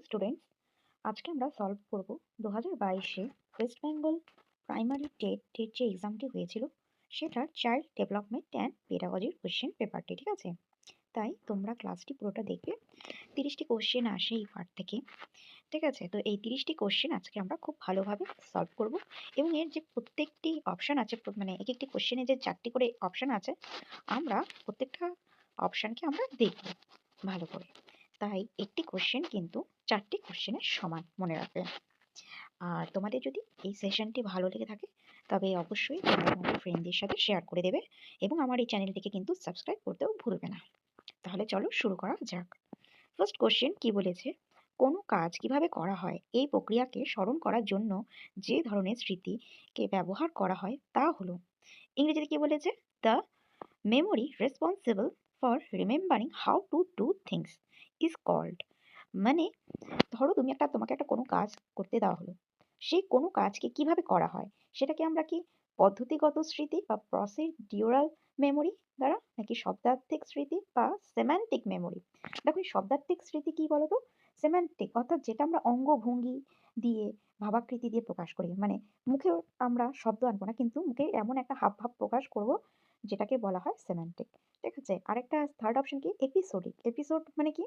Students, আজকে আমরা solve করব 2022-এ ওয়েস্ট বেঙ্গল প্রাইমারি টেটের যে এক্সামটি হয়েছিল সেটার চাইল্ড ডেভেলপমেন্ট অ্যান্ড পেডাগজির কোশ্চেন পেপারটি। ঠিক আছে, তাই তোমরা ক্লাসটি পুরোটা দেখবে। 30টি কোশ্চেন আসে এই পার্ট থেকে। ঠিক আছে, তো এই 30টি কোশ্চেন আজকে আমরা খুব ভালোভাবে সলভ করব এবং এর যে প্রত্যেকটি অপশান আছে, মানে এক একটি কোশ্চেনে যে 4টি করে অপশান আছে, আমরা প্রত্যেকটা অপশানকে আমরা দেখব ভালো করে। তাই একটি কোশ্চেন কিন্তু 4টি কোশ্চেনের সমান, মনে রাখবে। আর তোমাদের যদি এই সেশনটি ভালো লেগে থাকে তবে অবশ্যই তোমরা তোমাদের ফ্রেন্ডদের সাথে শেয়ার করে দেবে এবং আমার এই চ্যানেলটিকে কিন্তু সাবস্ক্রাইব করতেও ভুলবে না। তাহলে চলো শুরু করা যাক। ফার্স্ট কোশ্চেন কি বলেছে, কোনো কাজ কিভাবে করা হয় এই প্রক্রিয়াকে স্মরণ করার জন্য যে ধরনের স্মৃতিকে ব্যবহার করা হয় তা হলো, ইংরেজিতে কি বলেছে, the memory responsible for remembering how to do things is called. মানে ধরো তোমাকে একটা কোনো কাজ করতে দেওয়া হলো, সেই কোনো কাজকে কিভাবে করা হয় সেটাকে আমরা কি পদ্ধতিগত স্মৃতি বা প্রসিডিউরাল মেমোরি দ্বারা, নাকি শব্দার্থিক স্মৃতি বা সেমান্টিক মেমোরি। দেখো এই শব্দার্থিক স্মৃতি কি বলতো, সেমান্টিক অর্থাৎ যেটা আমরা অঙ্গভঙ্গি দিয়ে ভাবাকৃতি দিয়ে প্রকাশ করি, মানে মুখে আমরা শব্দ আনবো না কিন্তু মুখে এমন একটা হাবভাব প্রকাশ করব যেটাকে বলা হয় সেমান্টিক। ঠিক আছে, আরেকটা থার্ড অপশন কি এপিসোডিক। এপিসোড মানে কি,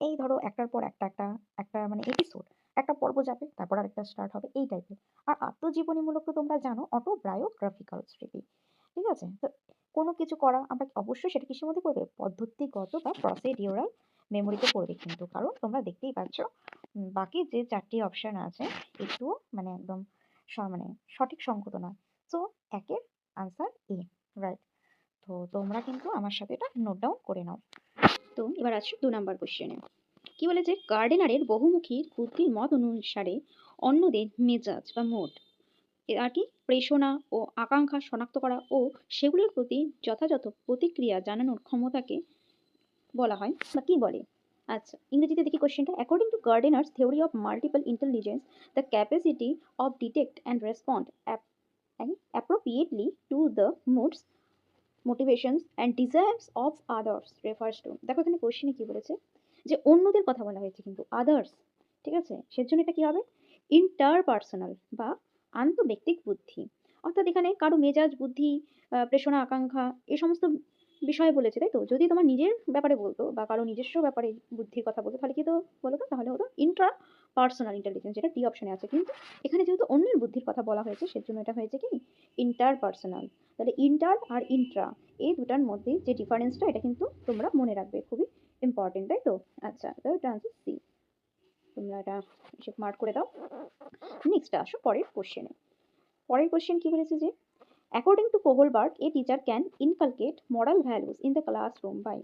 এই ধরো একটার পর একটা একটা একটা মানে এপিসোড, একটা পর্ব যাবে তারপর আরেকটা স্টার্ট হবে এই টাইপের। আর আত্মজীবনীমূলক তো তোমরা জানো, অটোবায়োগ্রাফিক্যাল স্মৃতি। ঠিক আছে, তো কোনো কিছু করা আমরা অবশ্যই সেটা কিসের মধ্যে করবে, পদ্ধতিগত বা প্রসিডিউরাল মেমোরিতে করবে কিন্তু, কারণ তোমরা দেখতেই পাচ্ছ বাকি যে 4টি অপশন আছে একটু মানে একদম মানে সঠিক সংগত নয়। সো একের আনসার এ, রাইট। তো তোমরা কিন্তু আমার সাথে এটা নোট ডাউন করে নাও। তো এবার আসছি 2 নাম্বার কোশ্চেনে। কি বলেছে, গার্ডেনারের বহুমুখী বুদ্ধির মত অনুসারে অন্যদের মেজাজ বা মোড আর কি প্রেষণা ও আকাঙ্ক্ষা শনাক্ত করা ও সেগুলোর প্রতি যথাযথ প্রতিক্রিয়া জানানোর ক্ষমতাকে বলা হয় বা কি বলে। আচ্ছা, ইংরেজিতে দেখি কোশ্চেনটা। According to গার্ডেনার্স theory of multiple intelligence, the capacity of detect and respond appropriately to the moods, motivations and desires of others refers to। দেখো এখানে কোশ্চেনে কি বলেছে, যে অন্যদের কথা বলা হয়েছে কিন্তু আদার্স। ঠিক আছে, সেজন্য এটা কি হবে, ইন্টারপার্সোনাল বা আন্তঃব্যক্তিক বুদ্ধি। অর্থাৎ এখানে কারো মেজাজ, বুদ্ধি, প্রেষণা, আকাঙ্ক্ষা এই সমস্ত বিষয়ে বলেছে, তাই তো। যদি তোমার নিজের ব্যাপারে বলতো বা কারো নিজস্ব ব্যাপারে বুদ্ধির কথা বলতো তাহলে কি তো বলতো, তাহলে হতো ইন্ট্রা পার্সোনাল ইন্টেলিজেন্স, যেটা ডি অপশনে আছে। কিন্তু এখানে যেহেতু অন্যের বুদ্ধির কথা বলা হয়েছে সেজন্য এটা হয়েছে কি ইন্টারপার্সোনাল। তাহলে ইন্টার আর ইন্ট্রা এই দুটার মধ্যে যে ডিফারেন্সটা এটা কিন্তু তোমরা মনে রাখবে, খুবই ইম্পর্টেন্ট, তাই তো। আচ্ছা, তাহলে এটা আনসার সি, তোমরা এটা হিসেব মার্ক করে দাও। নেক্সট আসো পরের কোশ্চেনে। পরের কোশ্চেন কি বলেছে, যে according to Kohlberg a teacher can inculcate moral values in the classroom by.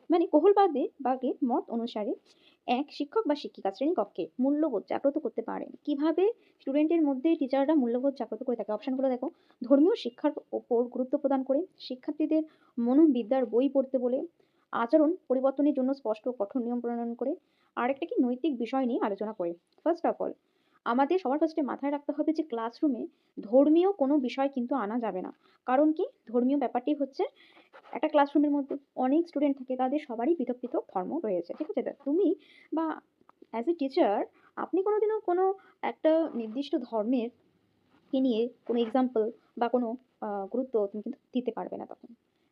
মানে বার্গের মত অনুসারে এক শিক্ষক বা শিক্ষিকা শ্রেণীকক্ষে মূল্যবোধ জাগ্রত করতে পারেন। কিভাবে স্টুডেন্টের মধ্যে টিচাররা মূল্যবোধ জাগ্রত করে থাকে, অপশনগুলো দেখো। ধর্মীয় শিক্ষার ওপর গুরুত্ব প্রদান করে, শিক্ষার্থীদের মনোবিদ্যার বই পড়তে বলে, আচরণ পরিবর্তনের জন্য স্পষ্ট ও কঠোর নিয়ম প্রণয়ন করে, আরেকটা কি নৈতিক বিষয় নিয়ে আলোচনা করে। ফার্স্ট অফ অল আমাদের সবার ফার্স্টে মাথায় রাখতে হবে যে ক্লাসরুমে ধর্মীয় কোনো বিষয় কিন্তু আনা যাবে না। কারণ কি, ধর্মীয় ব্যাপারটি হচ্ছে একটা ক্লাসরুমের মধ্যে অনেক স্টুডেন্ট থাকে, তাদের সবারই পৃথক পৃথক ধর্ম রয়েছে। ঠিক আছে, তুমি বা অ্যাজ এ টিচার আপনি কোনোদিনও কোনো একটা নির্দিষ্ট ধর্মের কে নিয়ে কোনো এক্সাম্পল বা কোনো গুরুত্ব তুমি কিন্তু দিতে পারবে না তখন,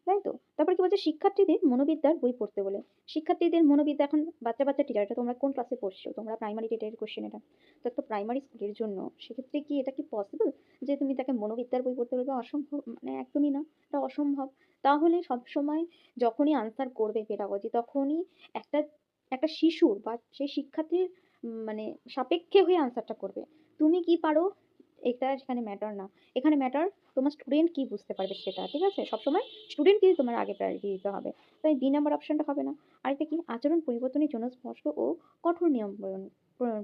তাই তো। তারপর কি বলছে, শিক্ষার্থীদের মনোবিদ্যার বই পড়তে বলে। শিক্ষার্থীদের মনোবিদ্যা, এখন বাচ্চা বাচ্চা টিচার, এটা তোমরা কোন ক্লাসে পড়ছো, তোমরা প্রাইমারি টেটের কোশ্চেন এটা, তো একটা প্রাইমারি স্কুলের জন্য সেক্ষেত্রে কি এটা কি পসিবল যে তুমি তাকে মনোবিদ্যার বই পড়তে বলবে, অসম্ভব, মানে একদমই না, এটা অসম্ভব। তাহলে সবসময় যখনই আনসার করবে পেডাগজি তখনই একটা একটা শিশুর বা সেই শিক্ষার্থীর মানে সাপেক্ষে হয়ে আনসারটা করবে। তুমি কি পারো এটা সেখানে ম্যাটার না, এখানে ম্যাটার তোমার স্টুডেন্ট কি বুঝতে পারবে সেটা। ঠিক আছে, সবসময় স্টুডেন্টকেই তোমার আগে প্রায়োরিটি দিতে হবে। তাই বি নাম্বার অপশনটা হবে না। আরেকটা কি, আচরণ পরিবর্তনের জন্য স্পষ্ট ও কঠোর নিয়ম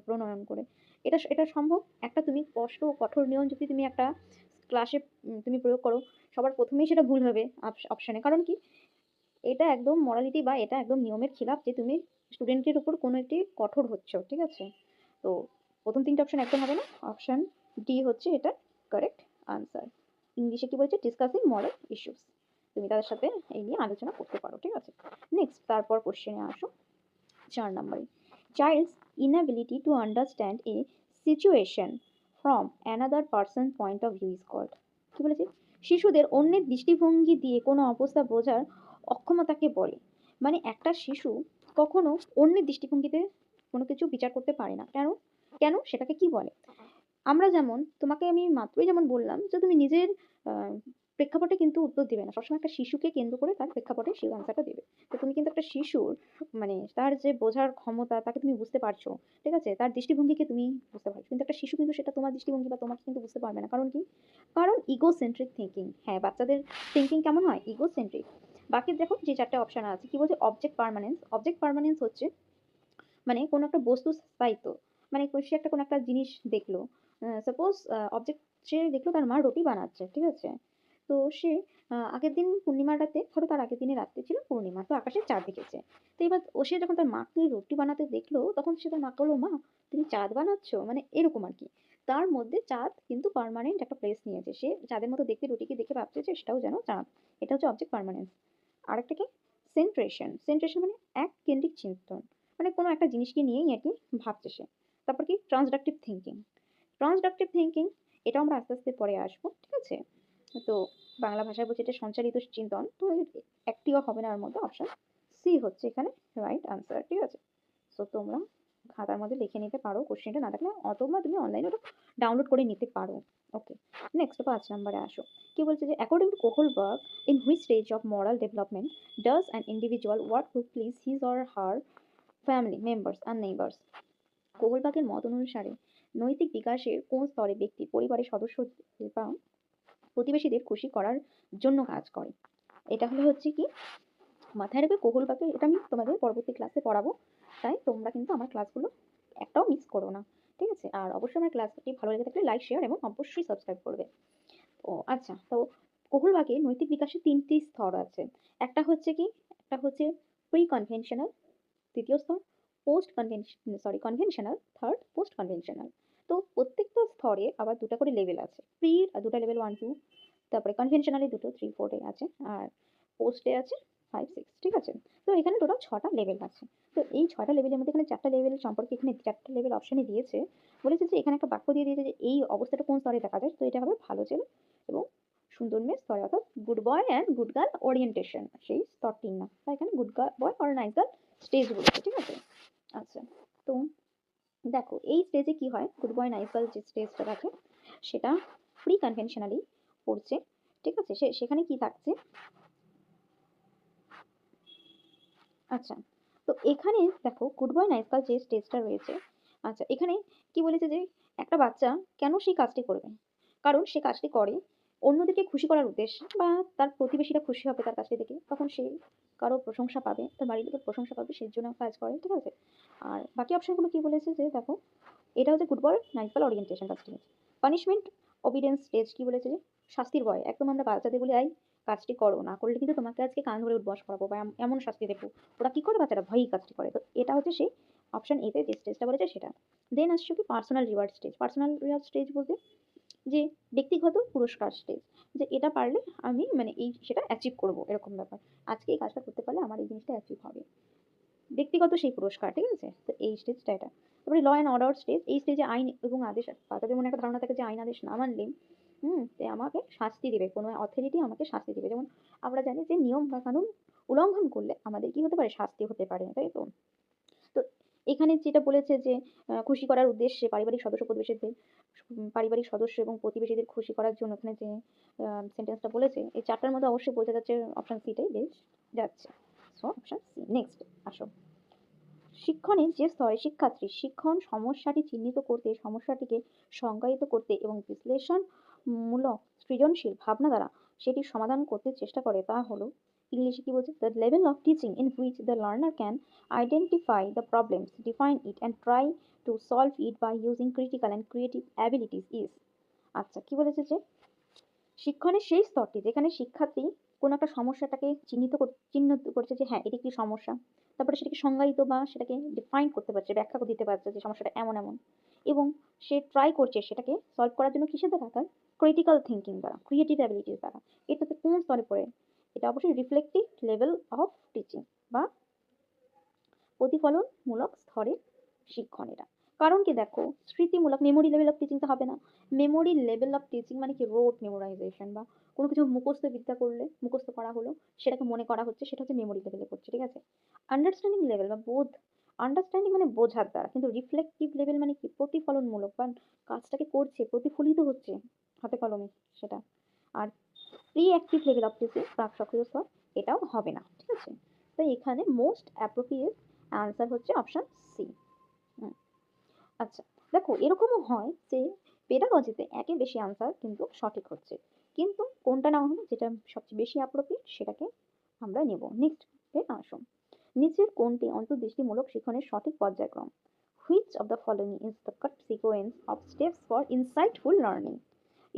প্রণয়ন করে। এটা এটা সম্ভব। একটা তুমি স্পষ্ট ও কঠোর নিয়ম যদি তুমি একটা ক্লাসে তুমি প্রয়োগ করো, সবার প্রথমেই সেটা ভুল হবে অপশনে। কারণ কি, এটা একদম মরালিটি বা এটা একদম নিয়মের খিলাফ যে তুমি স্টুডেন্টের উপর কোনো একটি কঠোর হচ্ছ। ঠিক আছে, তো প্রথম 3টে অপশন একদম হবে না, অপশন ডি হচ্ছে এটা কারেক্ট আনসার। ইংলিশে কি বলছে, ডিসকাসিং মরাল ইস্যুস, তুমি তাদের সাথে এই নিয়ে আলোচনা করতে পারো। ঠিক আছে, নেক্সট তারপর কোশ্চেনে আসো 4 নম্বরে। Child's inability to understand a situation from another person's point of view is called। কি বলেছে? শিশুদের অন্যের দৃষ্টিভঙ্গি দিয়ে কোনো অবস্থা বোঝার অক্ষমতাকে বলে। মানে একটা শিশু কখনো অন্যের দৃষ্টিভঙ্গিতে কোনো কিছু বিচার করতে পারে না। কেন? কেন? সেটাকে কি বলে? আমরা যেমন তোমাকে আমি মাত্রই যেমন বললাম যে তুমি নিজের প্রেক্ষাপটে কিন্তু উত্তর দিবে না। সবসময় একটা শিশুকে কেন্দ্র করে তার প্রেক্ষাপটে সেই আনসারটা দেবে। তো তুমি কিন্তু একটা শিশুর মানে তার যে বোঝার ক্ষমতা তাকে তুমি বুঝতে পারছো। ঠিক আছে? তার দৃষ্টিভঙ্গিকে তুমি বুঝতে পারছো। কিন্তু একটা শিশু কিন্তু সেটা তোমার দৃষ্টিভঙ্গি বা তোমাকে কিন্তু বুঝতে পারবে না। কারণ কি? কারণ ইগোসেন্ট্রিক থিংকিং। হ্যাঁ, বাচ্চাদের থিংকিং কেমন হয়? ইগোসেন্ট্রিক। বাকি দেখো যে ৪ টা অপশন আছে। কি বলছে? অবজেক্ট পার্মানেন্স। অবজেক্ট পার্মানেন্স হচ্ছে মানে কোনো একটা বস্তুর স্থায়িত্ব। মানে সে একটা কোনো একটা জিনিস দেখলো। সাপোজ অবজেক্ট সে দেখলো তার মা রুটি বানাচ্ছে। ঠিক আছে? তো সে আগের দিন পূর্ণিমার রাতে ধরো তার আগের দিনের রাত্রে ছিল পূর্ণিমা। তো আকাশে চাঁদ দেখেছে। তো এবার সে যখন তার মাকে রুটি বানাতে দেখলো তখন সে তার মাকে বলল, "মা তুমি চাঁদ বানাচ্ছো?" মানে এরকম আরকি। তার মধ্যে চাঁদ কিন্তু পার্মানেন্ট একটা প্লেস নিয়েছে। সে চাঁদের মতো দেখতে রুটিকে দেখে ভাবছে যে সেটাও যেন চাঁদ। এটা হচ্ছে অবজেক্ট পার্মানেন্স। আরেকটা কি? সেন্ট্রেশন। সেন্ট্রেশন মানে এককেন্দ্রিক চিন্তন। মানে কোনো একটা জিনিসকে নিয়েই আরকি ভাবছে সে। তারপর কি? ট্রান্সডাক্টিভ থিংকিং। ট্রান্সডাক্টিভ থিংকিং এটাও আমরা আস্তে, আস্তে পরে আসবো। ঠিক আছে? তো বাংলা ভাষায় বলছে এটা সঞ্চারিত চিন্তন। তো একটিও হবে না এর মধ্যে অপশন সি হচ্ছে এখানে রাইট আনসার। ঠিক আছে? সো তোমরা খাতার মধ্যে লিখে নিতে পারো কোশ্চেনটা না থাকলে অথবা তুমি অনলাইনে ওটা ডাউনলোড করে নিতে পারো। ওকে। নেক্সট ৫ নম্বরে আসো। কি বলছে যে according to Kohlberg in which stage of moral development does an individual work to please his or her family members and neighbors? কোহলবার্গের মত অনুসারে নৈতিক বিকাশের কোন স্তরে ব্যক্তি পরিবারের সদস্যদের বা প্রতিবেশীদের খুশি করার জন্য কাজ করে? এটা হচ্ছে কি মাথায় রাখবে কোহলবার্গের এটা আমি তোমাদের পরবর্তী ক্লাসে পড়াবো। তাই তোমরা কিন্তু আমার ক্লাসগুলো একটাও মিস করো না। ঠিক আছে? আর অবশ্যই আমার ক্লাসটি ভালো লেগে থাকলে লাইক, শেয়ার এবং অবশ্যই সাবস্ক্রাইব করবে। ও আচ্ছা। তো কোহলবার্গের নৈতিক বিকাশের ৩ টি স্তর আছে। একটা হচ্ছে কি? একটা হচ্ছে প্রি কনভেনশনাল, দ্বিতীয় স্তর কনভেনশনাল, থার্ড পোস্ট কনভেনশনাল। তো প্রত্যেকটা স্তরে আবার ২ টা করে লেভেল আছে। প্রি ২ টা লেভেল ১, ২, তারপরে কনভেনশনাল এ ২ টো ৩, ৪ এ আছে। আর পোস্ট এ আছে ৫, ৬। ঠিক আছে? তো এখানে টোটাল ৬ টা লেভেল আছে। তো এই ৬ টা লেভেলের মধ্যে এখানে ৪ টা লেভেল সম্পর্কে এখানে ৪ টা লেভেল অপশনই দিয়েছে। বলেছে যে এখানে একটা বাক্য দিয়ে দিয়েছে যে এই অবস্থাটা কোন স্তরে দেখা যায়। তো এটা হবে ভালো ছেলে এবং সুন্দর মেয়ের স্তরে অর্থাৎ good boy and good girl orientation সেই স্তরটির নাম। তাই এখানে good boy or nice girl stage বলেছে। ঠিক আছে? আচ্ছা। তো দেখো এই স্টেজে কি হয়? গুড বয় নাইস গার্ল যে স্টেজটা থাকে সেটা প্রি কনভেনশনালি পড়ছে। ঠিক আছে? সেখানে কি থাকছে? আচ্ছা। তো এখানে দেখো গুড বয় নাইস গার্ল যে স্টেজটা রয়েছে, আচ্ছা এখানে কি বলেছে যে একটা বাচ্চা কেন সেই কাজটি করবে? কারণ সে কাজটি করে অন্যদেরকে খুশি করার উদ্দেশ্যে বা তার প্রতিবেশীরা খুশি হবে তার কাজটি দেখে। তখন সে কারো প্রশংসা পাবে, তার বাড়ির লোকের প্রশংসা পাবে সেজন্য কাজ করে। ঠিক আছে? আর বাকি অপশনগুলো কি বলেছে যে দেখো এটা হচ্ছে good boy nice girl orientation কাজটি হচ্ছে। পানিশমেন্ট ওবিডিয়েন্স স্টেজ কি বলেছে যে শাস্তির ভয়। একদম আমরা বাচ্চাদের বলি, "এই কাজটি করো। না করলে কিন্তু তোমাকে আজকে কান ধরে উঠবস করাবো বা এমন শাস্তি দেবো।" ওরা কি করে? বাচ্চারা ভয়েই কাজটি করে। তো এটা হচ্ছে সেই অপশন এ তে যে স্টেজটা বলেছে সেটা। দেন আসছে কি personal reward stage. Personal reward stage বলতে যে ব্যক্তিগত পুরস্কার স্টেজ। যে এটা পারলে আমি মানে এই সেটা অ্যাচিভ করব এরকম ব্যাপার। আজকে এই কাজটা করতে পারলে আমার এই জিনিসটা অ্যাচিভ হবে। ব্যক্তিগত সেই পুরস্কার। ঠিক আছে? তো এই স্টেজটা এটা। তারপরে ল অ্যান্ড অর্ডার স্টেজ। এই স্টেজে আইন এবং আদেশ বাচ্চাদের মনে একটা ধারণা থাকে যে আইন আদেশ না মানলে তে আমাকে শাস্তি দিবে। কোনো অথরিটি আমাকে শাস্তি দিবে। যেমন আমরা জানি যে নিয়ম বা কানুন উল্লঙ্ঘন করলে আমাদের কি হতে পারে? শাস্তি হতে পারে। তাই তো? তো এখানে যেটা বলেছে যে খুশি করার উদ্দেশ্যে পারিবারিক সদস্য এবং প্রতিবেশীদের খুশি করার জন্য এখানে যে সেন্টেন্সটা বলেছে এই ৪ টার মধ্যে অবশ্যই বোঝা যাচ্ছে অপশন সি টাই বেশ যাচ্ছে। So option C. নেক্সট আসো। শিক্ষণের যে স্তরে শিক্ষার্থী শিক্ষণ সমস্যাটি চিহ্নিত করতে, সমস্যাটিকে সংজ্ঞায়িত করতে এবং বিশ্লেষণমূলক সৃজনশীল ভাবনা দ্বারা সেটির সমাধান করতে চেষ্টা করে তা হলো ইংলিশে কি বলছে? The level of teaching in which the learner can identify the problems, define it and try to solve it by using critical and creative abilities is। আচ্ছা কি বলেছে যে শিক্ষণের সেই স্তরটি যেখানে শিক্ষার্থী কোনো একটা সমস্যাটাকে চিহ্নিত করছে যে হ্যাঁ এটি একটি সমস্যা। তারপরে সেটাকে সংজ্ঞায়িত বা সেটাকে ডিফাইন করতে পারছে, ব্যাখ্যা করে দিতে পারছে যে সমস্যাটা এমন এমন। এবং সে ট্রাই করছে সেটাকে সলভ করার জন্য কিসের দ্বারা? তার ক্রিটিক্যাল থিংকিং দ্বারা, ক্রিয়েটিভ অ্যাবিলিটিস দ্বারা। এটাতে কোন স্তরে পড়ে? এটা অবশ্যই রিফ্লেক্টিভ লেভেল অফ টিচিং বা প্রতিফলনমূলক স্তরে শিক্ষণ এটা। কারণ কি দেখো, স্মৃতিমূলক মেমোরি লেভেল অফ টিচিং তো হবে না। মেমোরি লেভেল অফ টিচিং মানে কি রোট মেমোরাইজেশন বা কোনো কিছু মুখস্থ বিদ্যা করলে, মুখস্থ করা হলো, সেটাকে মনে করা হচ্ছে, সেটা হচ্ছে মেমোরি লেভেলে করছে, ঠিক আছে? আন্ডারস্ট্যান্ডিং লেভেল বা বোধ, আন্ডারস্ট্যান্ডিং মানে বোঝার দ্বারা, কিন্তু রিফ্লেক্টিভ লেভেল মানে কি প্রতিফলনমূলক বা কাজটাকে করছে, প্রতিফলিত হচ্ছে হাতে কলমে সেটা। আর pre active level of teaching প্রাক সক্রিয় স্তর, এটাও হবে না, ঠিক আছে? তাই এখানে মোস্ট অ্যাপ্রোপ্রিয়েট অ্যান্সার হচ্ছে অপশন সি। আচ্ছা, দেখো এরকমও হয় যে পেডাগজিতে একের বেশি আনসার কিন্তু সঠিক হচ্ছে, কিন্তু কোনটা নেওয়া হলো যেটা সবচেয়ে বেশি অ্যাপ্রোপ্রিয়েট সেটাকে আমরা নেব। নেক্সট আসুন, নিচের কোনটি অন্তর্দৃষ্টিমূলক শিক্ষণের সঠিক পর্যায়ক্রম? Which of the following is the correct sequence of steps for insightful learning?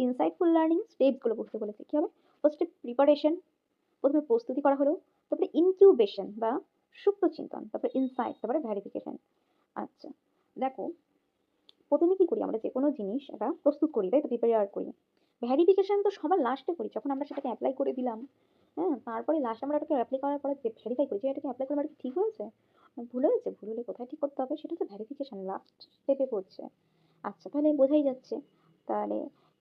Insightful learning স্টেপসগুলো বুঝতে বলেছে কি হবে? ফার্স্টে প্রিপারেশন, প্রথমে প্রস্তুতি করা হলো, তারপরে ইনকিউবেশন বা সুপ্ত চিন্তন, তারপরে ইনসাইট, তারপরে ভেরিফিকেশন। আচ্ছা, দেখো প্রথমে কি করি আমরা, যে কোনো জিনিস এটা প্রস্তুত করি, তাই তো, প্রিপেয়ার করি। ভেরিফিকেশন তো সবার লাস্টে করি, যখন আমরা সেটাকে অ্যাপ্লাই করে দিলাম। হ্যাঁ, তারপরে লাস্টে আমরা এটাকে অ্যাপ্লাই করার পরে ভেরিফাই করি যে এটাকে অ্যাপ্লাই করে আমার কি ঠিক হয়েছে, ভুল হয়েছে, ভুল হলে কোথায় ঠিক করতে হবে, সেটা হচ্ছে ভেরিফিকেশন, লাস্ট স্টেপে পড়ছে। আচ্ছা, তাহলে বোঝাই যাচ্ছে। তাহলে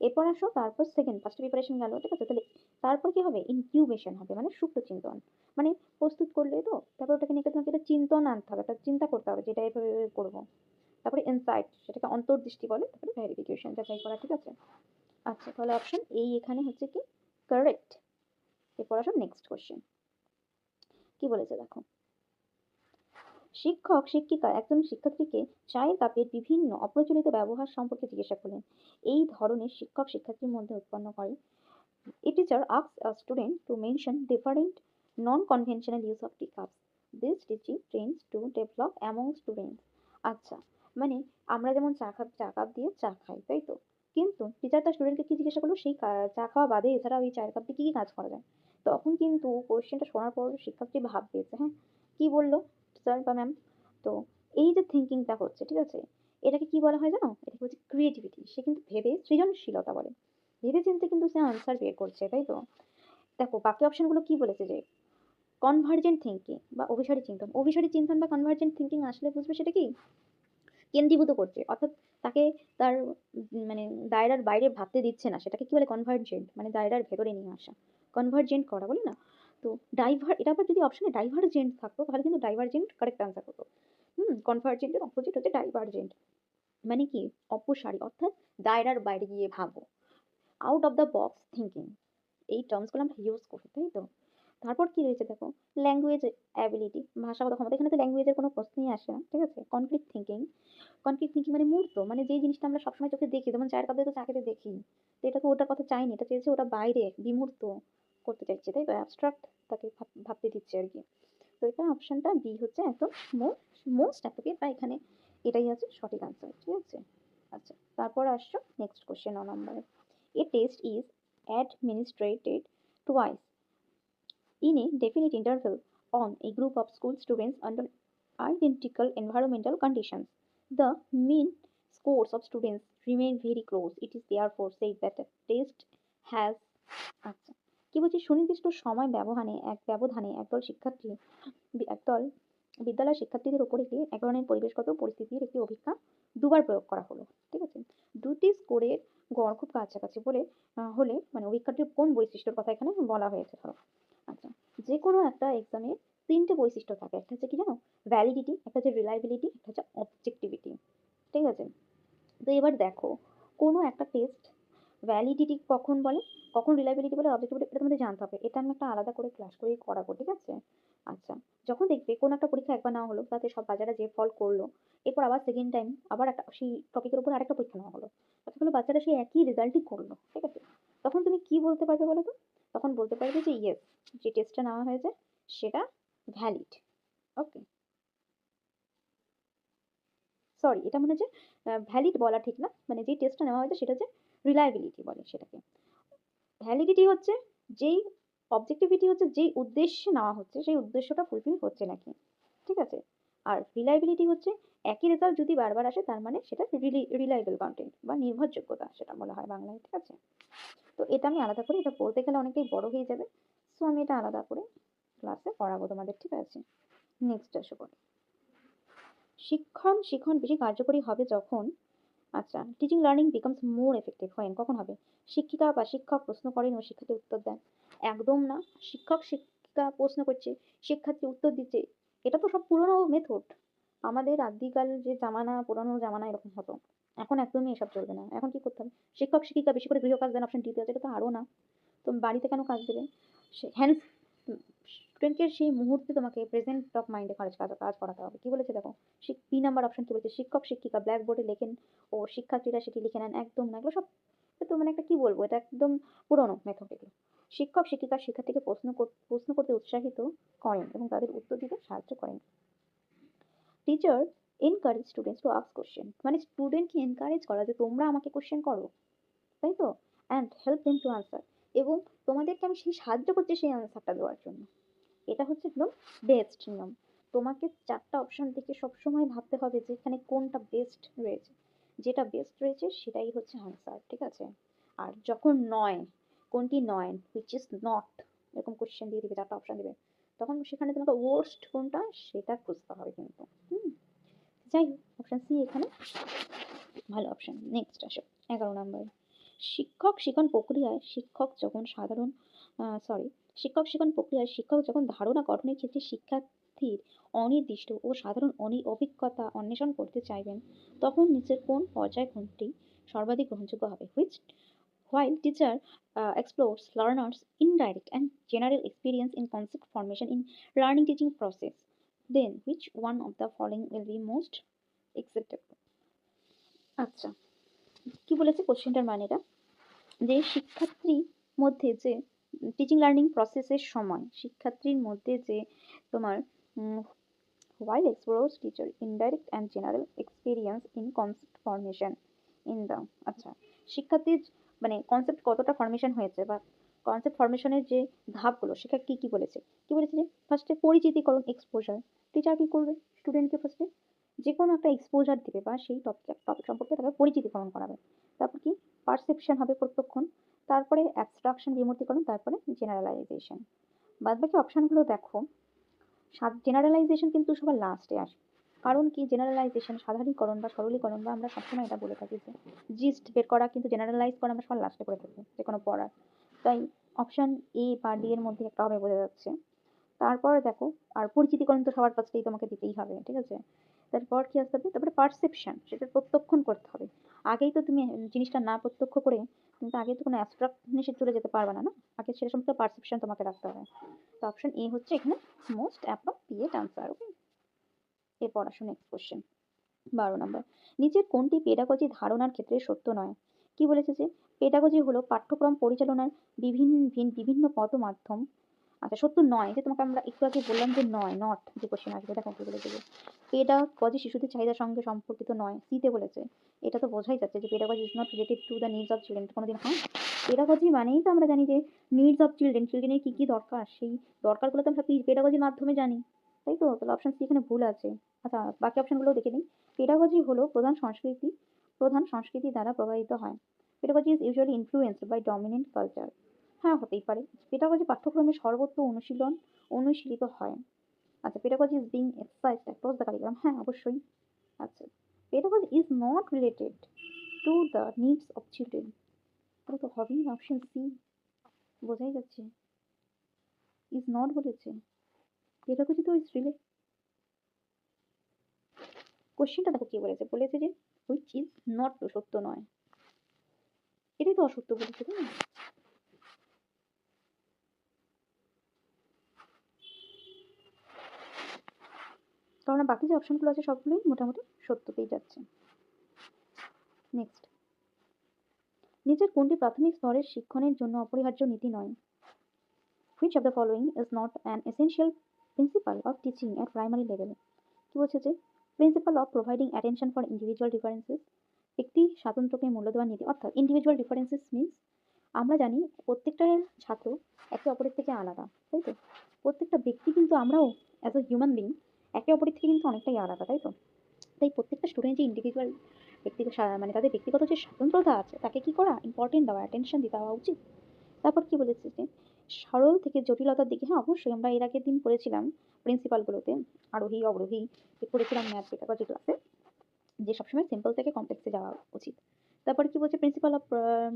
এরপর আসো, তারপর সেকেন্ড, ফার্স্ট প্রিপারেশন গেল, ঠিক আছে? তাহলে তারপর কি হবে, ইনকিউবেশন হবে, মানে সুপ্ত চিন্তন। মানে প্রস্তুত করলে তো তারপর ওটাকে নিয়ে তোমাকে একটা চিন্তন আনতে হবে, একটা চিন্তা করতে হবে যেটা এভাবে এভাবে করবো। তারপরে ইনসাইট, সেটাকে অন্তর্দৃষ্টি বলে, তারপরে ভেরিফিকেশন, যাচাই করা, ঠিক আছে? আচ্ছা, তাহলে অপশন এই এখানে হচ্ছে কি কারেক্ট। এরপর আসুন নেক্সট কোশ্চেন, কি বলেছে দেখো। শিক্ষক শিক্ষিকা একজন শিক্ষার্থীকে চায়ের কাপের বিভিন্ন অপ্রচলিত ব্যবহার সম্পর্কে জিজ্ঞাসা করলেন। এই ধরনের শিক্ষক শিক্ষার্থীর মধ্যে উৎপন্ন করে, a teacher asks a student to mention different non-conventional use of teacups. This teaching tends to develop among students. আচ্ছা, মানে আমরা যেমন চা কাপ দিয়ে চা খাই, তাই তো? কিন্তু টিচার তার স্টুডেন্টকে কি জিজ্ঞাসা করলো, সেই চা খাওয়া বাদে এছাড়া ওই চায়ের কাপ দিয়ে কি কি কাজ করা যায়? তখন কিন্তু কোশ্চেনটা শোনার পর শিক্ষার্থী ভাববে যে হ্যাঁ, কি বললো স্যার বা ম্যাম? তো এই যে থিঙ্কিংটা হচ্ছে, ঠিক আছে, এটাকে কি বলা হয় জানো? এটাকে হচ্ছে ক্রিয়েটিভিটি। সে কিন্তু ভেবে সৃজনশীলতা বলে, ভেবেচিন্তে কিন্তু সে আনসার বের করছে, তাই তো? দেখো বাকি অপশনগুলো কি বলেছে, যে কনভার্জেন্ট থিঙ্কিং বা অভিসারী চিন্তন। অভিসারী চিন্তন বা কনভার্জেন্ট থিঙ্কিং আসলে বুঝবে সেটা কি, কেন্দ্রীভূত করছে, অর্থাৎ তাকে তার মানে দায়রার বাইরে ভাবতে দিচ্ছে না, সেটাকে কি বলে, কনভার্জেন্ট, মানে দায়রার ভেতরে নিয়ে আসা, কনভার্জেন্ট করা বলে না? তো এটা আবার যদি অপশনে ডাইভারজেন্ট থাকতো তাহলে কিন্তু ডাইভারজেন্ট কারেক্ট আনসার হতো। কনভার্জেন্টের অপোজিট হচ্ছে ডাইভারজেন্ট, মানে কি অপসারী, অর্থাৎ দায়রার বাইরে গিয়ে ভাবো, out of the box thinking. এই টার্মসগুলো আমরা ইউজ করি, তাই তো? তারপর কি রয়েছে দেখো, ল্যাঙ্গুয়েজ অ্যাবিলিটি, ভাষাগত ক্ষমতা, এখানে তো ল্যাঙ্গুয়েজের কোনো প্রশ্নই আসে না, ঠিক আছে? কনক্রিট থিঙ্কিং, কনক্রিট থিঙ্কিং মানে মূর্ত, মানে যেই জিনিসটা আমরা সবসময় চোখে দেখি, যেমন চায়ের কাপ দিয়ে তো চা খেতে দেখি, তো এটা তো ওটার কথা চাইনি, এটা চেয়েছে ওটা বাইরে বিমূর্ত করতে চাইছে, তাই তো? অ্যাবস্ট্রাক্ট তাকে ভাবতে দিচ্ছে আর কি। তো এটা অপশনটা বি হচ্ছে একদম মোস্ট অ্যাপ্রোপ্রিয়েট, বা এখানে এটাই আছে সঠিক আনসার, ঠিক আছে? আচ্ছা, তারপর আসছো নেক্সট কোশ্চেন 9 নম্বরে। A test is administrated twice in a definite interval on a group of school students under identical environmental conditions. The mean scores of students remain very close. It is therefore said that the test has আচ্ছা, কি বলছি, সুনির্দিষ্ট সময় ব্যবধানে একদল বিদ্যালয়ের শিক্ষার্থীদের উপর এক ধরনের পরিবেশগত পরিস্থিতির একটি অভিজ্ঞতা দুবার প্রয়োগ করা হলো, ঠিক আছে? দুটি স্কোরের গড় খুব কাছাকাছি হলে মানে অভিজ্ঞতার কোন বৈশিষ্ট্যের কথা এখানে বলা হয়েছে ধরো। আচ্ছা, যে কোনো একটা এক্সামে তিনটে বৈশিষ্ট্য থাকে, একটা হচ্ছে কি জানো, ভ্যালিডিটি, একটা হচ্ছে রিলায়েবিলিটি, একটা হচ্ছে অবজেক্টিভিটি, ঠিক আছে? তো এবার দেখো, কোনো একটা টেস্ট ভ্যালিডিটি কখন বলে, কখন রিলায়েবিলিটি বলে, অবজেক্টিভিটি, এটা তোমাদের জানতে হবে, এটা আমি একটা আলাদা করে ক্লাস করেই করাবো, ঠিক আছে? আচ্ছা, যখন দেখবে কোনো একটা পরীক্ষা একবার নেওয়া হলো, তাতে সব বাচ্চারা যে ফল করলো, এরপর আবার সেকেন্ড টাইম আবার একটা সেই টপিকের উপর আরেকটা পরীক্ষা নেওয়া হলো, তাতে হলো বাচ্চারা সেই একই রেজাল্টই করলো, ঠিক আছে? তখন তুমি কি বলতে পারবে বলো তো? তখন বলতে পারবে যে ইয়েস, যে টেস্টটা নেওয়া হয়েছে সেটা ভ্যালিড। ওকে, সরি, এটা মনে হচ্ছে ভ্যালিড বলা ঠিক না, মানে যেই টেস্টটা নেওয়া হয়েছে সেটা হচ্ছে রিলায়েবিলিটি বলে সেটাকে। ভ্যালিডিটি হচ্ছে যেই, অবজেক্টিভিটি হচ্ছে যেই উদ্দেশ্যে নেওয়া হচ্ছে সেই উদ্দেশ্যটা ফুলফিল হচ্ছে নাকি, ঠিক আছে? আর রিলায়েবিলিটি হচ্ছে একই রেজাল্ট যদি বারবার আসে তার মানে সেটা রিলায়েবল কন্টেন্ট বা নির্ভরযোগ্যতা, সেটা বলা হয় বাংলায়, ঠিক আছে? তো এটা আমি আলাদা করে, এটা বলতে গেলে অনেকটাই বড় হয়ে যাবে, সো আমি এটা আলাদা করে ক্লাসে পড়াবো তোমাদের, ঠিক আছে? নেক্সট আসো করি। শিখন বেশি কার্যকরী হবে যখন, আচ্ছা, teaching learning becomes more effective when, কখন হবে? শিক্ষিকা বা শিক্ষক প্রশ্ন করেন ও শিক্ষার্থী উত্তর দেন। একদম না। শিক্ষিকা প্রশ্ন করছে, শিক্ষার্থী উত্তর দিচ্ছে। এটা তো সব পুরোনো মেথড। আমাদের আদিকাল যে জামানা, পুরোনো জামানা এরকম হতো। এখন একদমই এসব চলবে না। এখন কি করতে হবে? শিক্ষিকা বেশি করে গৃহ কাজ দেন, অপশন ডি তে আছে। এটা তো আরো না। তো বাড়িতে কেন কাজ দেবে? হ্যান্স স্টুডেন্টকে সেই মুহূর্তে তোমাকে প্রেজেন্ট অফ মাইন্ডে কাজ করাতে হবে। কি বলেছে দেখো? বি নাম্বার অপশন কি বলেছে? শিক্ষিকা ব্ল্যাক বোর্ডে লেখেন ও শিক্ষার্থীরা সেটি লিখে নেন। একদম না। এগুলো সব তো মানে একটা কি বলবো? এটা একদম পুরনো মেথড এগুলো। শিক্ষিকা শিক্ষার্থীকে প্রশ্ন করতে উৎসাহিত করেন এবং তাদের উত্তর দিতে সাহায্য করেন। Teacher encourage students to ask question, মানে স্টুডেন্টকে এনকারেজ করা যে তোমরা আমাকে কোশ্চেন করো, তাই তো? And help them to answer, এবং তোমাদেরকে আমি সেই সাহায্য করছি সেই আনসারটা দেওয়ার জন্য। এটা হচ্ছে একদম বেস্ট নিয়ম। তোমাকে ৪টা অপশন থেকে সবসময় ভাবতে হবে যে এখানে কোনটা বেস্ট রয়েছে। যেটা বেস্ট রয়েছে সেটাই হচ্ছে আনসার, ঠিক আছে? আর যখন নয়, কোনটি নয়, হুইচ ইজ নট, এরকম কোশ্চেন দিয়ে দিবে, ৪টা অপশন দিবে, তখন সেখানে তোমাকে ওয়ার্স্ট কোনটা সেটা খুঁজতে হবে কিন্তু। হুম, যাই হোক, অপশন সি এখানে ভালো অপশন। নেক্সট আসো ১১ নম্বরে। শিক্ষণ প্রক্রিয়ায় শিক্ষক শিক্ষণ প্রক্রিয়ায় শিক্ষক যখন ধারণা গঠনের ক্ষেত্রে শিক্ষার্থীর অনির্দিষ্ট ও সাধারণ অভিজ্ঞতা অন্বেষণ করতে চাইবেন, তখন নিচের কোন পর্যায়ক্রমটি সর্বাধিক গ্রহণযোগ্য হবে? While teacher explores learners' indirect and general experience in concept formation in learning teaching process, then which one of the following will be most acceptable? আচ্ছা, কি বলেছে কোশ্চেনটার মানেটা? যে শিক্ষার্থীর মধ্যে যে টিচিং লার্নিং প্রসেসের সময় শিক্ষার্থীর মধ্যে যে তোমার while explores teacher indirect and general experience in concept formation in the, আচ্ছা, শিক্ষার্থীর মানে কনসেপ্ট কতটা ফরমেশন হয়েছে বা কনসেপ্ট ফরমেশনের যে ধাপগুলো সেটা কি কি বলেছে? কি বলেছে? যে ফার্স্টে পরিচিতিকরণ, এক্সপোজার। টিচার কি করবে? স্টুডেন্টকে ফার্স্টে যে কোনো একটা এক্সপোজার দিবে বা সেই টপিক সম্পর্কে তাকে পরিচিতিকরণ করাবে। তারপর কি? পারসেপশন হবে প্রত্যক্ষণ। তারপরে অ্যাবস্ট্রাকশন, বিমূর্তিকরণ, তারপরে জেনারেলাইজেশন। বাদবাকি অপশনগুলো দেখো, জেনারেলাইজেশন কিন্তু সবার লাস্টে আসে। কারণ কি? জেনারেলাইজেশন সাধারণীকরণ বা সরলীকরণ, বা আমরা সবসময় এটা বলে থাকি যে জিস্ট বের করা, কিন্তু জেনারেলাইজ করা আমরা সবার লাস্টে করে থাকি যে কোনো পড়ার। তাই অপশন এ বা ডি এর মধ্যে একটা হবে বোঝা যাচ্ছে। তারপরে দেখো, আর পরিচিতিকরণ তো সবার ফার্স্টেই তোমাকে দিতেই হবে, ঠিক আছে? তারপর কি আসতে হবে? তারপরে পারসেপশন, সেটা প্রত্যক্ষণ করতে হবে। আগেই তো তুমি জিনিসটা না প্রত্যক্ষ করে তুমি তো আগে তো কোনো অ্যাবস্ট্রাক্ট জিনিসে চলে যেতে পারবে না, না? আগে সেটা সম্পর্কে পারসেপশন তোমাকে রাখতে হবে। তো অপশন এ হচ্ছে এখানে মোস্ট অ্যাপ্রোপ্রিয়েট আনসার। ওকে, এরপর আসুন নেক্সট কোশ্চেন। ১২ নম্বর। নিচের কোনটি পেডাগজি ধারণার ক্ষেত্রে সত্য নয়? কি বলেছে? যে পেডাগজি হলো পাঠ্যক্রম পরিচালনার বিভিন্ন পথ-মাধ্যম। আচ্ছা, সত্য নয়, যে তোমাকে আমরা একটু আগে বললাম যে নয়, নট যে কোশ্চেন আসবে, দেখো কি বলেছে? যে পেডাগজি শিশুদের চাহিদার সঙ্গে সম্পর্কিত নয়। সি তে বলেছে। এটা তো বোঝাই যাচ্ছে যে pedagogy is not related to the needs of children. কোনোদিন হয়? পেডাগজি মানেই তো আমরা জানি যে নিডস অফ চিলড্রেন, চিলড্রেনের কি কি দরকার, সেই দরকারগুলো তো আমরা পেডাগজির মাধ্যমে জানি, তাই তো? তাহলে অপশন সি এখানে ভুল আছে। আচ্ছা, বাকি অপশনগুলো দেখে নিই। পেডাগজি হলো প্রধান সংস্কৃতি দ্বারা প্রভাবিত হয়। Pedagogy is usually influenced by dominant culture. হ্যাঁ, হতেই পারে। পেডাগজি পাঠ্যক্রমে সর্বত্র অনুশীলিত হয়। আচ্ছা, pedagogy is being exercised across the curriculum. হ্যাঁ, অবশ্যই। আচ্ছা, pedagogy is not related to the needs of children. তাহলে তো হবেই না, অপশন সি, বোঝাই যাচ্ছে। ইজ নট বলেছে, পেডাগজি তো ইজ রিলেটেড। কোশ্চেনটা দেখো কি বলেছে? বলেছে যে হুইচ ইজ নট, তো সত্য নয়, এটাই তো অসত্য বলেছে, তাই না? কারণ বাকি যে অপশনগুলো আছে সবগুলোই মোটামুটি সত্যতেই যাচ্ছে। নেক্সট, নিচের কোনটি প্রাথমিক স্তরের শিক্ষণের জন্য অপরিহার্য নীতি নয়? Which of the following is not an essential principle of teaching at primary level? কি বলছে? যে principal of providing attention for individual differences, ব্যক্তি স্বাতন্ত্র্যকে মূল্য দেওয়ার নীতি। অর্থাৎ ইন্ডিভিজুয়াল ডিফারেন্সেস মিন্স, আমরা জানি প্রত্যেকটা ছাত্র একে অপরের থেকে আলাদা, তাই তো? প্রত্যেকটা ব্যক্তি কিন্তু আমরাও অ্যাজ এ হিউম্যান বিং একে অপরের থেকে কিন্তু অনেকটাই আলাদা, তাই তো? তাই প্রত্যেকটা স্টুডেন্ট যে ইন্ডিভিজুয়াল মানে তাদের ব্যক্তিগত যে স্বাতন্ত্রতা আছে তাকে কি করা ইম্পর্টেন্ট দেওয়া, অ্যাটেনশন দেওয়া উচিত। তারপর কি বলেছে? যে সরল থেকে জটিলতার দিকে, হ্যাঁ অবশ্যই আমরা এর আগের দিন পড়েছিলাম প্রিন্সিপালগুলোতে, আরোহী অবরোহী পড়েছিলাম ম্যাথ পেডাগজি ক্লাসে, যে সবসময় সিম্পল থেকে কমপ্লেক্সে যাওয়া উচিত। তারপরে কি বলছে, principal of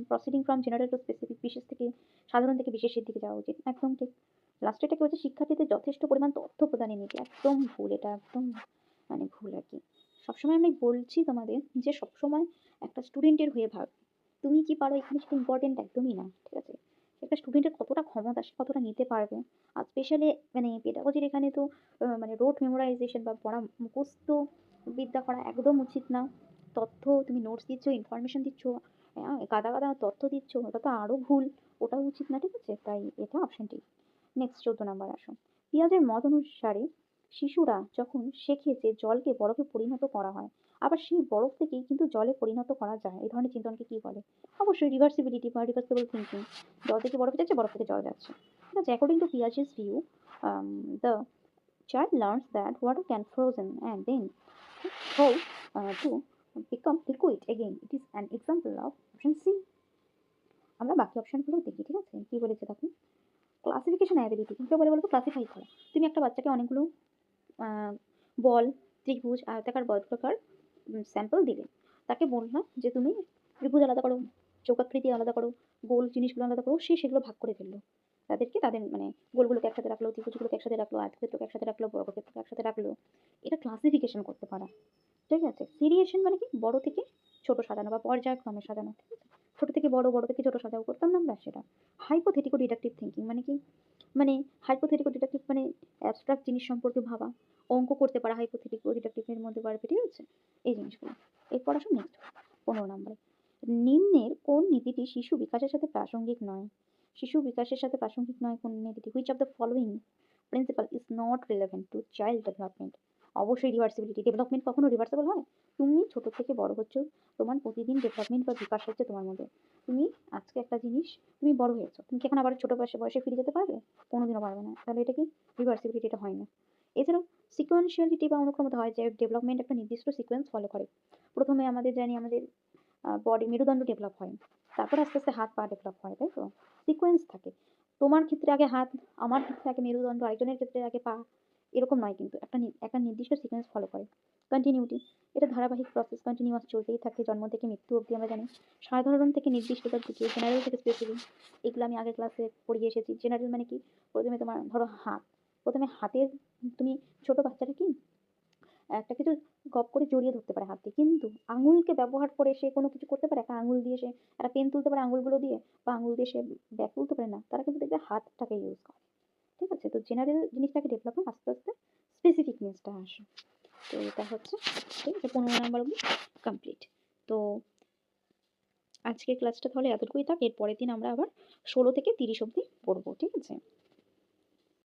proceeding from general two specific, বিশেষ থেকে সাধারণ থেকে বিশেষের দিকে যাওয়া উচিত, একদম ঠিক। লাস্টে এটা কি বলছে, শিক্ষার্থীদের যথেষ্ট পরিমাণ তথ্য প্রদানের নীতি, একদম ভুল, এটা একদম মানে ভুল আর কি। সবসময় আমি বলছি তোমাদের যে সবসময় একটা স্টুডেন্টের হয়ে ভাব, তুমি কি পারো এখানে সেটা ইম্পর্টেন্ট একদমই না, ঠিক আছে। একটা স্টুডেন্টের কতটা ক্ষমতা, সে কতটা নিতে পারবে। আর স্পেশালি মানে পেডাগজির এখানে তো মানে রোড মেমোরাইজেশন বা পড়া মুখস্থ বিদ্যা করা একদম উচিত না। তথ্য তুমি নোটস দিচ্ছ, ইনফরমেশন দিচ্ছ, গাদা গাদা তথ্য দিচ্ছ, ওটা তো আরো ভুল, ওটাও উচিত না, ঠিক আছে। তাই এটা অপশন ঠিক। নেক্সট 14 নাম্বার আসো। পিঁয়াজের মত অনুসারে শিশুরা যখন শেখে যে জলকে বরফে পরিণত করা হয়, আবার সেই বরফ থেকেই কিন্তু জলে পরিণত করা যায়, এই ধরনের চিন্তনকে কি বলে? অবশ্যই রিভার্সিবিলিটি বা রিভার্সিবল থিঙ্কিং। জল থেকে বরফে যাচ্ছে, বরফ থেকে জল যাচ্ছে, ঠিক আছে। According to Piaget's view, the child learns that water can frozen and then thaw to become liquid again. It is an example of option C. আমরা বাকি অপশনগুলো দেখি, ঠিক আছে। কি বলেছে দেখো, ক্লাসিফিকেশন অ্যাবিলিটি কি বলে বলতো, ক্লাসিফাই করা। তুমি একটা বাচ্চাকে অনেকগুলো বল, ত্রিভুজ, আয়তাকার, বর্গাকার স্যাম্পল দিলে, তাকে বললাম যে তুমি ত্রিভুজ আলাদা করো, চৌকাকৃতি আলাদা করো, গোল জিনিসগুলো আলাদা করো, সে সেগুলো ভাগ করে ফেললো। তাদেরকে তাদের মানে গোলগুলোকে একসাথে রাখলো, ত্রিভুজগুলোকে একসাথে রাখলো, আয়তক্ষেত্রকে একসাথে রাখলো, বর্গক্ষেত্রকে একসাথে রাখলো। এটা ক্লাসিফিকেশন করতে পারা, ঠিক আছে। সিরিয়েশন মানে কি, বড় থেকে ছোট সাজানো বা পর্যায়ক্রমে সাজানো, ঠিক আছে। ছোট থেকে বড়, বড় থেকে ছোট সাজাও করতাম না আমরা সেটা। হাইপোথেটিকো ডিডাকটিভ থিঙ্কিং মানে কি, মানে হাইপোথেটিকো ডিডাকটিভ মানে অ্যাবস্ট্রাক্ট জিনিস সম্পর্কে ভাবা, অঙ্ক করতে পারা হাইপোথেটিকো ডিডাকটিভের মধ্যে পারবে, ঠিক আছে। এই জিনিসগুলো। এরপর আসুন নেক্সট 15 নম্বরে, নিম্নের কোন নীতিটি শিশু বিকাশের সাথে প্রাসঙ্গিক নয়? শিশু বিকাশের সাথে প্রাসঙ্গিক নয় কোন নীতিটি? Which of the following principal is not relevant two child development? অবশ্যই রিভার্সিবিলিটি। ডেভেলপমেন্ট কখনো রিভার্সেবল হয়? তুমি ছোট থেকে বড় হচ্ছ, তোমার প্রতিদিন ডেভেলপমেন্ট বা বিকাশ হচ্ছে তোমার মধ্যে। তুমি আজকে একটা জিনিস, তুমি বড় হয়েছো, তুমি কি এখন আবার ছোট বয়সে বয়সে ফিরে যেতে পারবে? কোনোদিনও পারবে না। তাহলে এটা কি রিভার্সিবিলিটি? এটা হয় না। এছাড়াও সিকোয়েন্সিয়ালিটি বা অনুক্রমতা হয়, যে ডেভেলপমেন্ট একটা নির্দিষ্ট সিকোয়েন্স ফলো করে। প্রথমে আমাদের জানি আমাদের বডি মেরুদণ্ড ডেভেলপ হয়, তারপর আস্তে আস্তে হাত পা ডেভেলপ হয়, তাই তো। সিকোয়েন্স থাকে। তোমার ক্ষেত্রে আগে হাত, আমার ক্ষেত্রে আগে মেরুদণ্ড, আরেকজনের ক্ষেত্রে আগে পা, এরকম নয় কিন্তু। একটা নির্দিষ্ট সিকোয়েন্স ফলো করে। কন্টিনিউটি, এটা ধারাবাহিক প্রসেস, কন্টিনিউয়াস চলতেই থাকে জন্ম থেকে মৃত্যু অবধি। আমরা জানি সাধারণ থেকে নির্দিষ্টতার দিকে, জেনারেল থেকে স্পেসিফিক, এগুলো আমি আগের ক্লাসে পড়িয়ে এসেছি। জেনারেল মানে কি, প্রথমে তোমার ধরো হাত, প্রথমে হাতের, তুমি ছোট বাচ্চাটা কি একটা কিছু গপ করে জড়িয়ে ধরতে পারে হাত দিয়ে, কিন্তু আঙুলকে ব্যবহার করে সে কোনো কিছু করতে পারে? একটা আঙুল দিয়ে সে একটা পেন তুলতে পারে আঙুলগুলো দিয়ে, বা আঙুল দিয়ে সে ব্যাগ তুলতে পারে না। তারা কিন্তু দেখবে হাতটাকে ইউজ করে, ঠিক আছে। তো জেনারেল জিনিসটাকে ডেভেলপ হয়, আস্তে আস্তে স্পেসিফিক জিনিসটা আসে। তো এটা হচ্ছে, ঠিক আছে, 15 নম্বর অবধি কমপ্লিট। তো আজকের ক্লাসটা তাহলে এতটুকুই থাক। এর পরের দিন আমরা আবার 16 থেকে 30 অবধি পড়বো, ঠিক আছে।